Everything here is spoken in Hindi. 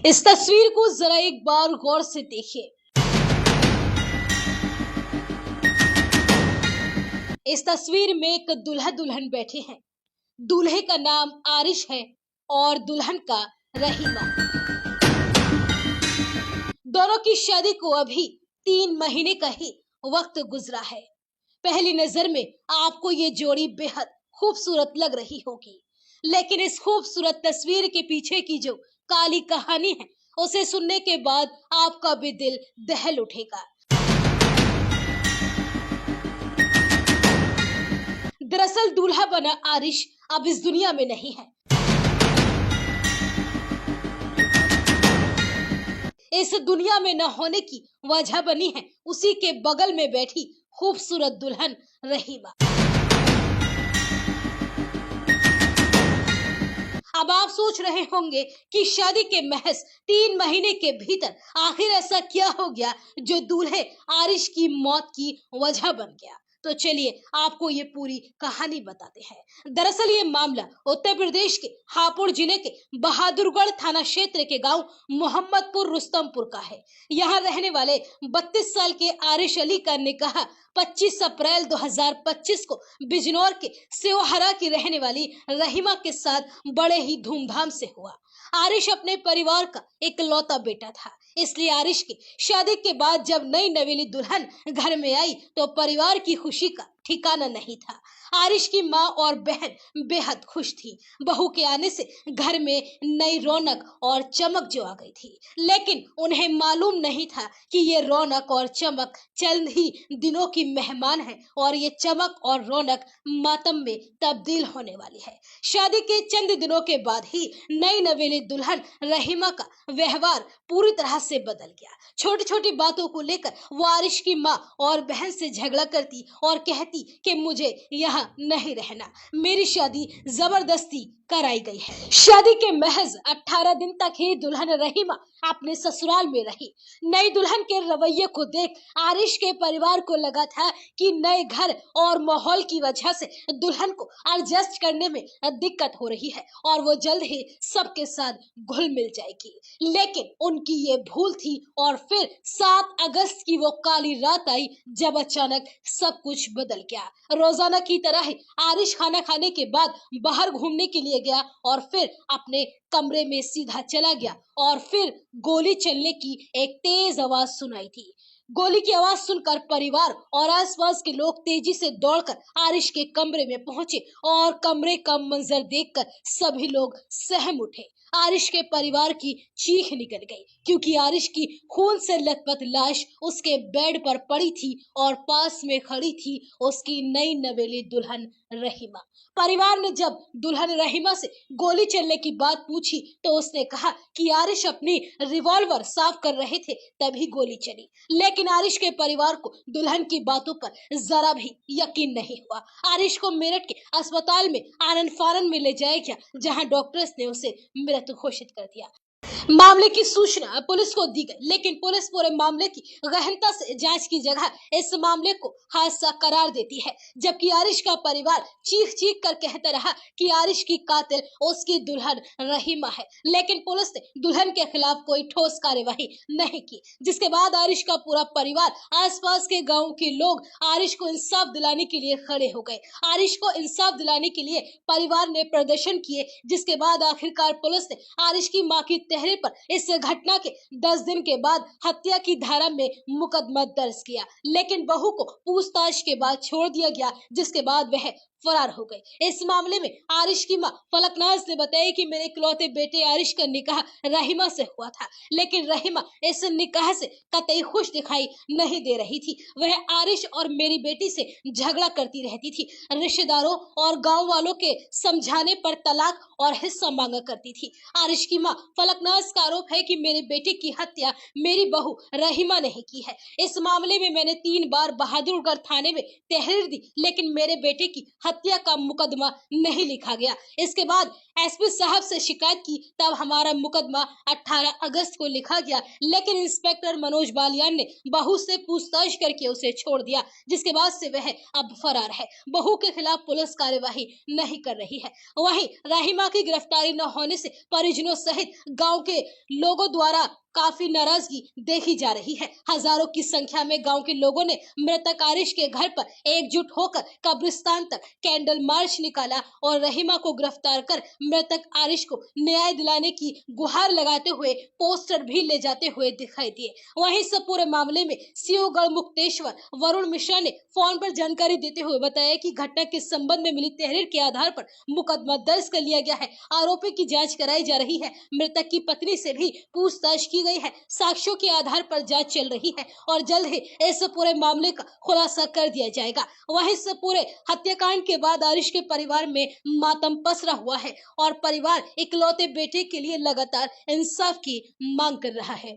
इस तस्वीर को जरा एक बार गौर से देखिए। इस तस्वीर में एक दूल्हा दुल्हन बैठे हैं। दूल्हे का नाम आरिश है और दुल्हन का रहीमा। दोनों की शादी को अभी 3 महीने का ही वक्त गुजरा है। पहली नजर में आपको ये जोड़ी बेहद खूबसूरत लग रही होगी, लेकिन इस खूबसूरत तस्वीर के पीछे की जो काली कहानी है, उसे सुनने के बाद आपका भी दिल दहल उठेगा। दरअसल दूल्हा बना आरिश अब इस दुनिया में नहीं है। इस दुनिया में न होने की वजह बनी है उसी के बगल में बैठी खूबसूरत दुल्हन रहीमा। अब आप सोच रहे होंगे कि शादी के महज 3 महीने के भीतर आखिर ऐसा क्या हो गया जो दूल्हे आरिश की मौत की वजह बन गया। तो चलिए आपको ये पूरी कहानी बताते हैं। दरअसल ये मामला उत्तर प्रदेश के हापुड़ जिले के बहादुरगढ़ थाना क्षेत्र के गांव मोहम्मदपुर रुस्तमपुर का है। यहाँ रहने वाले 32 साल के आरिश अली का निकाह 25 अप्रैल 2025 को बिजनौर के सेवहरा की रहने वाली रहीमा के साथ बड़े ही धूमधाम से हुआ। आरिश अपने परिवार का इकलौता बेटा था, इसलिए आरिश की शादी के बाद जब नई नवेली दुल्हन घर में आई तो परिवार की खुशी का ठिकाना नहीं था। आरिश की माँ और बहन बेहद खुश थी। बहू के आने से घर में नई रौनक और चमक जो आ गई थी, लेकिन उन्हें मालूम नहीं था कि ये रौनक और चमक चंद ही दिनों की मेहमान है और ये चमक और रौनक मातम में तब्दील होने वाली है। शादी के चंद दिनों के बाद ही नई नवेली दुल्हन रहीमा का व्यवहार पूरी तरह से बदल गया। छोटी छोटी बातों को लेकर वो आरिश की माँ और बहन से झगड़ा करती और कहती कि मुझे यहाँ नहीं रहना, मेरी शादी जबरदस्ती कराई गई है। शादी के महज 18 दिन तक ही दुल्हन रहीमा अपने ससुराल में रही। नई दुल्हन के रवैये को देख आरिश के परिवार को लगा था कि नए घर और माहौल की वजह से दुल्हन को एडजस्ट करने में दिक्कत हो रही है और वो जल्द ही सबके साथ घुल मिल जाएगी, लेकिन उनकी ये भूल थी। और फिर 7 अगस्त की वो काली रात आई जब अचानक सब कुछ बदल गया। रोजाना की तरह ही आरिश खाना खाने के बाद बाहर घूमने के लिए गया और फिर अपने कमरे में सीधा चला गया और फिर गोली चलने की एक तेज आवाज सुनाई थी। गोली की आवाज सुनकर परिवार और आसपास के लोग तेजी से दौड़कर आरिश के कमरे में पहुंचे और कमरे का मंजर देखकर सभी लोग सहम उठे। आरिश के परिवार की चीख निकल गई क्योंकि आरिश की खून से लथपथ लाश उसके बेड पर पड़ी थी और पास में खड़ी थी उसकी नई नवेली दुल्हन रहीमा। परिवार ने जब दुल्हन रहीमा से गोली चलने की बात पूछी तो उसने कहा कि आरिश अपनी रिवॉल्वर साफ कर रहे थे तभी गोली चली, लेकिन आरिश के परिवार को दुल्हन की बातों पर जरा भी यकीन नहीं हुआ। आरिश को मेरठ के अस्पताल में आनन फानन में ले जाया गया, जहां डॉक्टर्स ने उसे मृत घोषित कर दिया। मामले की सूचना पुलिस को दी गई, लेकिन पुलिस पूरे मामले की गहनता से जांच की जगह इस मामले को हादसा करार देती है, जबकि आरिश का परिवार चीख चीख कर कहता रहा कि आरिश की कातिल उसकी दुल्हन रहीमा है, लेकिन पुलिस ने दुल्हन के खिलाफ कोई ठोस कार्यवाही नहीं की, जिसके बाद आरिश का पूरा परिवार आसपास के गाँव के लोग आरिश को इंसाफ दिलाने के लिए खड़े हो गए। आरिश को इंसाफ दिलाने के लिए परिवार ने प्रदर्शन किए, जिसके बाद आखिरकार पुलिस ने आरिश की मां की तहरीर पर इस घटना के 10 दिन के बाद हत्या की धारा में मुकदमा दर्ज किया, लेकिन बहू को पूछताछ के बाद छोड़ दिया गया, जिसके बाद वह फरार हो गए। इस मामले में आरिश की मां फलकनाज ने बताया कि मेरे इकलौते बेटे आरिश का निकाह रहीमा से हुआ था, लेकिन रहीमा इस निकाह से कतई खुश दिखाई नहीं दे रही थी। वह आरिश और मेरी बेटी से झगड़ा करती रहती थी। रिश्तेदारों और गांव वालों के समझाने पर तलाक और हिस्सा मांगा करती थी। आरिश की मां फलकनाज का आरोप है कि मेरे बेटे की हत्या मेरी बहू रहीमा ने की है। इस मामले में मैंने 3 बार बहादुरगढ़ थाने में तहरीर दी, लेकिन मेरे बेटे की हत्या का मुकदमा नहीं लिखा गया। इसके बाद एसपी साहब से शिकायत की, तब हमारा मुकदमा 18 अगस्त को लिखा गया, लेकिन इंस्पेक्टर मनोज बालियान ने बहू से पूछताछ करके उसे छोड़ दिया, जिसके बाद से वह अब फरार है। बहू के खिलाफ पुलिस कार्यवाही नहीं कर रही है। वहीं रहीमा की गिरफ्तारी न होने से परिजनों सहित गांव के लोगों द्वारा काफी नाराजगी देखी जा रही है। हजारों की संख्या में गांव के लोगों ने मृतक आरिश के घर पर एकजुट होकर कब्रिस्तान तक कैंडल मार्च निकाला और रहीमा को गिरफ्तार कर मृतक आरिश को न्याय दिलाने की गुहार लगाते हुए पोस्टर भी ले जाते हुए दिखाई दिए। वहीं इस पूरे मामले में सीओ गढ़मुक्तेश्वर वरुण मिश्रा ने फोन पर जानकारी देते हुए बताया कि घटना के संबंध में मिली तहरीर के आधार पर मुकदमा दर्ज कर लिया गया है। आरोपी की जांच कराई जा रही है। मृतक की पत्नी से भी पूछताछ की गई है। साक्ष्यों के आधार पर जांच चल रही है और जल्द ही इस पूरे मामले का खुलासा कर दिया जाएगा। वहीं इस पूरे हत्याकांड के बाद आरिश के परिवार में मातम पसरा हुआ है और परिवार इकलौते बेटे के लिए लगातार इंसाफ की मांग कर रहा है।